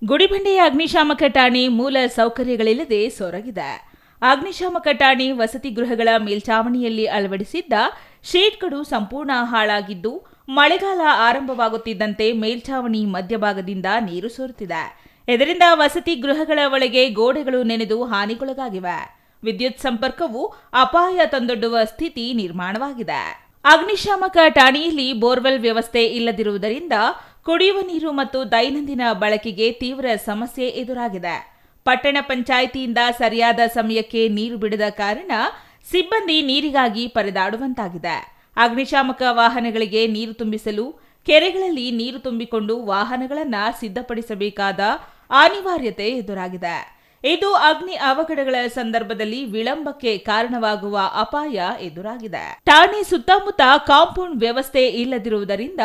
ಗುಡಿಬಂಡೆಯ ಅಗ್ನಿಶಾಮಕ ಠಾಣೆ ಮೂಲ ಸೌಕರ್ಯಗಳಿಲ್ಲದೆ ಸೊರಗಿದೆ. ಅಗ್ನಿಶಾಮಕ ಠಾಣೆ ವಸತಿ ಗೃಹಗಳ ಮೇಲ್ಛಾವಣಿಯಲ್ಲಿ ಅಳವಡಿಸಿದ್ದ ಶೇಡ್ಗಳು ಸಂಪೂರ್ಣ ಹಾಳಾಗಿದ್ದು, ಮಳೆಗಾಲ ಆರಂಭವಾಗುತ್ತಿದ್ದಂತೆ ಮೇಲ್ಛಾವಣಿ ಮಧ್ಯಭಾಗದಿಂದ ನೀರು ಸೋರುತ್ತಿದೆ. ಇದರಿಂದ ವಸತಿ ಗೃಹಗಳ ಒಳಗೆ ಗೋಡೆಗಳು ನೆನೆದು ಹಾನಿಗೊಳಗಾಗಿವೆ. ವಿದ್ಯುತ್ ಸಂಪರ್ಕವು ಅಪಾಯ ತಂದೊಡ್ಡುವ ಸ್ಥಿತಿ ನಿರ್ಮಾಣವಾಗಿದೆ. ಅಗ್ನಿಶಾಮಕ ಠಾಣೆಯಲ್ಲಿ ಬೋರ್ವೆಲ್ ವ್ಯವಸ್ಥೆ ಇಲ್ಲದಿರುವುದರಿಂದ ಕುಡಿಯುವ ನೀರು ಮತ್ತು ದೈನಂದಿನ ಬಳಕೆಗೆ ತೀವ್ರ ಸಮಸ್ಯೆ ಎದುರಾಗಿದೆ. ಪಟ್ಟಣ ಪಂಚಾಯಿತಿಯಿಂದ ಸರಿಯಾದ ಸಮಯಕ್ಕೆ ನೀರು ಬಿಡದ ಕಾರಣ ಸಿಬ್ಬಂದಿ ನೀರಿಗಾಗಿ ಪರದಾಡುವಂತಾಗಿದೆ. ಅಗ್ನಿಶಾಮಕ ವಾಹನಗಳಿಗೆ ನೀರು ತುಂಬಿಸಲು ಕೆರೆಗಳಲ್ಲಿ ನೀರು ತುಂಬಿಕೊಂಡು ವಾಹನಗಳನ್ನು ಸಿದ್ಧಪಡಿಸಬೇಕಾದ ಅನಿವಾರ್ಯತೆ ಎದುರಾಗಿದೆ. ಇದು ಅಗ್ನಿ ಅವಘಡಗಳ ಸಂದರ್ಭದಲ್ಲಿ ವಿಳಂಬಕ್ಕೆ ಕಾರಣವಾಗುವ ಅಪಾಯ ಎದುರಾಗಿದೆ. ಠಾಣೆ ಸುತ್ತಮುತ್ತ ಕಾಂಪೌಂಡ್ ವ್ಯವಸ್ಥೆ ಇಲ್ಲದಿರುವುದರಿಂದ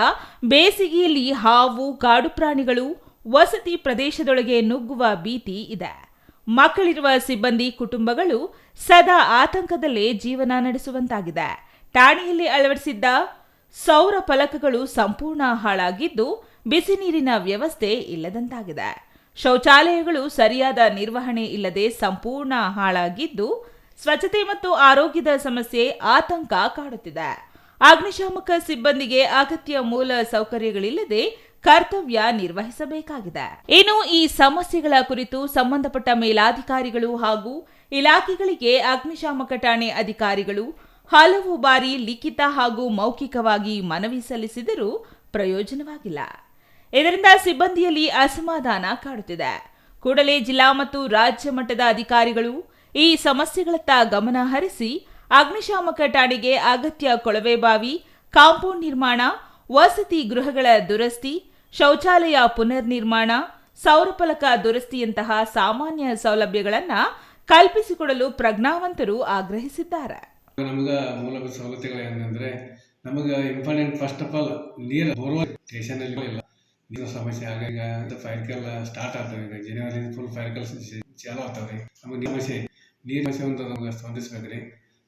ಬೇಸಿಗೆಯಲ್ಲಿ ಹಾವು, ಕಾಡು ಪ್ರಾಣಿಗಳು ವಸತಿ ಪ್ರದೇಶದೊಳಗೆ ನುಗ್ಗುವ ಭೀತಿ ಇದೆ. ಮಕ್ಕಳಿರುವ ಸಿಬ್ಬಂದಿ ಕುಟುಂಬಗಳು ಸದಾ ಆತಂಕದಲ್ಲೇ ಜೀವನ ನಡೆಸುವಂತಾಗಿದೆ. ಠಾಣೆಯಲ್ಲಿ ಅಳವಡಿಸಿದ್ದ ಸೌರ ಫಲಕಗಳು ಸಂಪೂರ್ಣ ಹಾಳಾಗಿದ್ದು, ಬಿಸಿ ನೀರಿನ ವ್ಯವಸ್ಥೆ ಇಲ್ಲದಂತಾಗಿದೆ. ಶೌಚಾಲಯಗಳು ಸರಿಯಾದ ನಿರ್ವಹಣೆ ಇಲ್ಲದೆ ಸಂಪೂರ್ಣ ಹಾಳಾಗಿದ್ದು, ಸ್ವಚ್ಛತೆ ಮತ್ತು ಆರೋಗ್ಯದ ಸಮಸ್ಯೆ ಆತಂಕ ಕಾಡುತ್ತಿದೆ. ಅಗ್ನಿಶಾಮಕ ಸಿಬ್ಬಂದಿಗೆ ಅಗತ್ಯ ಮೂಲ ಸೌಕರ್ಯಗಳಿಲ್ಲದೆ ಕರ್ತವ್ಯ ನಿರ್ವಹಿಸಬೇಕಾಗಿದೆ. ಇನ್ನು ಈ ಸಮಸ್ಯೆಗಳ ಕುರಿತು ಸಂಬಂಧಪಟ್ಟ ಮೇಲಾಧಿಕಾರಿಗಳು ಹಾಗೂ ಇಲಾಖೆಗಳಿಗೆ ಅಗ್ನಿಶಾಮಕ ಠಾಣೆ ಅಧಿಕಾರಿಗಳು ಹಲವು ಬಾರಿ ಲಿಖಿತ ಹಾಗೂ ಮೌಖಿಕವಾಗಿ ಮನವಿ ಸಲ್ಲಿಸಿದರೂ ಪ್ರಯೋಜನವಾಗಿಲ್ಲ. ಇದರಿಂದ ಸಿಬ್ಬಂದಿಯಲ್ಲಿ ಅಸಮಾಧಾನ ಕಾಡುತ್ತಿದೆ. ಕೂಡಲೇ ಜಿಲ್ಲಾ ಮತ್ತು ರಾಜ್ಯ ಮಟ್ಟದ ಅಧಿಕಾರಿಗಳು ಈ ಸಮಸ್ಯೆಗಳತ್ತ ಗಮನ ಹರಿಸಿ ಅಗ್ನಿಶಾಮಕ ಠಾಣೆಗೆ ಅಗತ್ಯ ಕೊಳವೆಬಾವಿ, ಕಾಂಪೌಂಡ್ ನಿರ್ಮಾಣ, ವಸತಿ ಗೃಹಗಳ ದುರಸ್ತಿ, ಶೌಚಾಲಯ ಪುನರ್ನಿರ್ಮಾಣ, ಸೌರಫಲಕ ದುರಸ್ತಿಯಂತಹ ಸಾಮಾನ್ಯ ಸೌಲಭ್ಯಗಳನ್ನು ಕಲ್ಪಿಸಿಕೊಡಲು ಪ್ರಜ್ಞಾವಂತರು ಆಗ್ರಹಿಸಿದ್ದಾರೆ. ನಮಗೆ ಮೂಲಭೂತ ಸವಲತ್ತುಗಳು ಏನಂದ್ರೆ ನಮಗೆ ಇಂಪಾರ್ಟೆಂಟ್ ಫಸ್ಟ್ ಆಫ್ ಆಲ್ ನೀರು ಬೋರ್ವೆಲ್ ಸ್ಟೇಷನ್ ಅಲ್ಲಿ ಇಲ್ಲ, ನೀರಿನ ಸಮಸ್ಯೆ. ಹಾಗಾಗಿ ಫೈರ್ಕಲ್ ಸ್ಟಾರ್ಟ್ ಆಗ್ತವೆ. ಈಗ ಜನವರಿ ಫುಲ್ ಫೈರ್ಕಲ್ ಚಾಲು ಆಗ್ತಾವ್ರಿ. ನಮಗೆ ನೀರು ಸಮಸ್ಯೆ ಅಂತ ನಮ್ಗೆ ಸ್ಪಂದಿಸ್ಬೇಕ್ರಿ.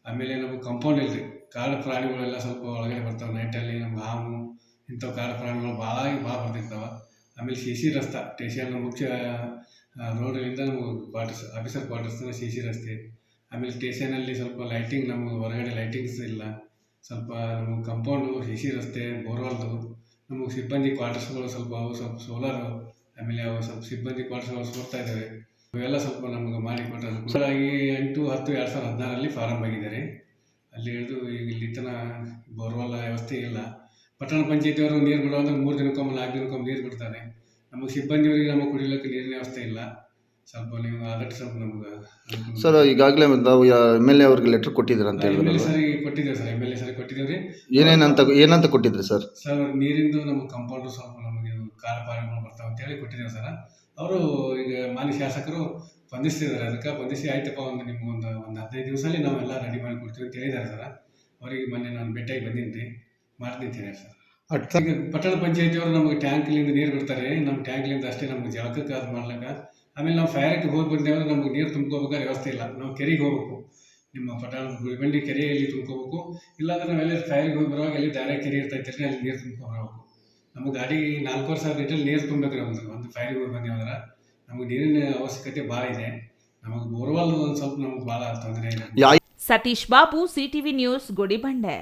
ಆಮೇಲೆ ನಮಗೆ ಕಾಂಪೌಂಡ್ ಇಲ್ರಿ, ಕಾಡು ಪ್ರಾಣಿಗಳೆಲ್ಲ ಸ್ವಲ್ಪ ಒಳಗಡೆ ಬರ್ತಾವೆ. ನೈಟಲ್ಲಿ ನಮ್ಗೆ ಹಾವು ಇಂಥವು ಕಾಡು ಪ್ರಾಣಿಗಳು ಭಾಳ ಬರ್ತಿರ್ತಾವೆ. ಆಮೇಲೆ ಸಿ ರಸ್ತೆ ಸ್ಟೇಷನ್ ಮುಖ್ಯ ರೋಡಿಂದ ನಮಗೆ ಕ್ವಾರ್ಟರ್ಸ್ ಆಫೀಸರ್ ಕ್ವಾರ್ಟರ್ಸ್ ಸಿ ರಸ್ತೆ. ಆಮೇಲೆ ಸ್ಟೇಷನಲ್ಲಿ ಸ್ವಲ್ಪ ಲೈಟಿಂಗ್, ನಮಗೆ ಹೊರಗಡೆ ಲೈಟಿಂಗ್ಸ್ ಇಲ್ಲ. ಸ್ವಲ್ಪ ನಮಗೆ ಕಂಪೌಂಡು, ಸಿ ರಸ್ತೆ, ಬೋರ್ವೆಲ್ದು, ನಮಗೆ ಸಿಬ್ಬಂದಿ ಕ್ವಾರ್ಟರ್ಸ್ಗಳು ಸ್ವಲ್ಪ ಸೋಲಾರು, ಆಮೇಲೆ ಅವು ಸ್ವಲ್ಪ ಸಿಬ್ಬಂದಿ ಕ್ವಾರ್ಟರ್ಸ್ಗಳು ಸೋರ್ತಾ ಇದ್ದಾವೆ. ಅವೆಲ್ಲ ಸ್ವಲ್ಪ ನಮಗೆ ಮಾಡಿಕೊಟ್ರೆ ಅನುಕೂಲವಾಗಿ 8/10/2016 ಫಾರಂ ಆಗಿದ್ದಾರೆ. ಅಲ್ಲಿ ಹಿಡಿದು ಈಗ ಇಲ್ಲಿ ತನಕ ಬೋರ್ವೆಲ್ ವ್ಯವಸ್ಥೆ ಇಲ್ಲ. ಪಟ್ಟಣ ಪಂಚಾಯತಿಯವರು ನೀರು ಬಿಡುವಾಗ 3 ದಿನಕ್ಕೊಮ್ಮೆ 4 ದಿನಕ್ಕೊಮ್ಮೆ ನೀರು ಬಿಡ್ತಾರೆ. ನಮಗೆ ಸಿಬ್ಬಂದಿಯವರಿಗೆ ನಮಗೆ ಕುಡಿಲಿಕ್ಕೆ ನೀರಿನ ವ್ಯವಸ್ಥೆ ಇಲ್ಲ. ಸ್ವಲ್ಪ ನೀವು ಆದಷ್ಟು ಸ್ವಲ್ಪ ನಮ್ಗೆ ಸರ್, ಈಗಾಗಲೇ ನಾವು MLA ಅವ್ರಿಗೆ ಲೆಟರ್ ಕೊಟ್ಟಿದ್ದೀರ ಅಂತ ಹೇಳಿದ್ರೆ MLA ಸರಿ ಕೊಟ್ಟಿದ್ದೇವೆ ಸರ್. MLA ಸರಿ ಕೊಟ್ಟಿದ್ದೇವೆ. ಏನಂತ ಕೊಟ್ಟಿದ್ರಿ ಸರ್? ನೀರಿಂದು ನಮಗೆ ಕಂಪೌಂಡು ಸ್ವಲ್ಪ ನಮಗೆ ಕಾಡು ಪ್ರಾಣಿಗಳು ಬರ್ತಾವೆ ಅಂತೇಳಿ ಕೊಟ್ಟಿದ್ದೇವೆ ಸರ್. ಅವರು ಈಗ ಮಾನ್ಯ ಶಾಸಕರು ಸ್ಪಂದಿಸ್ತಿದ್ದಾರೆ. ಅದಕ್ಕೆ ಸ್ಪಂದಿಸಿ ಆಯ್ತಪ್ಪ, ನಿಮ್ಗೆ ಒಂದು 15 ದಿವಸದಲ್ಲಿ ನಾವೆಲ್ಲ ರೆಡಿ ಮಾಡಿ ಕೊಡ್ತೀವಿ ಅಂತ ಹೇಳಿದ್ದಾರೆ ಸರ್. ಅವರಿಗೆ ಮೊನ್ನೆ ನಾನು ಭೇಟಿಯಾಗಿ ಬಂದಿದ್ದೆ, ಮಾಡ್ತೀನಿ ಅಂತ ಹೇಳಿ ಸರ್. ಈಗ ಪಟ್ಟಣ ಪಂಚಾಯತಿಯವರು ನಮಗೆ ಟ್ಯಾಂಕ್ಲಿಂದ ನೀರು ಬಿಡ್ತಾರೆ. ನಮ್ಮ ಟ್ಯಾಂಕ್ಲಿಂದ ಅಷ್ಟೇ ನಮ್ಗೆ ಜಳಕಕ್ಕೆ ಅದು ಮಾಡ್ಲಿಕ್ಕೆ. ಆಮೇಲೆ ನಾವು ಫೈರ್ಗೆ ಹೋಗಿ ಬಂದೇವಂದ್ರೆ ನಮ್ಗೆ ನೀರು ತುಂಬ್ಕೋಬೇಕಾದ್ರೆ ವ್ಯವಸ್ಥೆ ಇಲ್ಲ. ನಾವು ಕೆರೆಗೆ ಹೋಗ್ಬೇಕು, ನಿಮ್ಮ ಪಟ್ಟಣ ಗುಡಿಬಂಡಿ ಕೆರೆಯಲ್ಲಿ ತುಂಬ್ಕೋಬೇಕು. ಇಲ್ಲಾಂದ್ರೆ ನಾವೆಲ್ಲ ಫೈರ್ಗೆ ಹೋಗಿ ಬರುವಾಗ ಎಲ್ಲಿ ದಾರೆ ಕೆರೆ ಇರ್ತೈತೆ ಅಲ್ಲಿ ನೀರು ತುಂಬ್ಕೊಬರ್ಬೇಕು. ನಮಗೆ ಗಾಡಿಗೆ 4,500 ಲೀಟರ್ ನೀರು ತುಂಬೇಕ್ರಿ. ಒಂದು ಫೈರ್ಗೆ ಹೋಗಿ ಬಂದೇವಂದ್ರೆ ನಮಗೆ ನೀರಿನ ಅವಶ್ಯಕತೆ ಭಾಳ ಇದೆ. ನಮಗೆ ಬೋರ್ವೆಲ್ ಒಂದು ಸ್ವಲ್ಪ ನಮ್ಗೆ ಭಾಳ ತೊಂದರೆ ಇದೆ. Satish Babu, CTV news, Gudibande.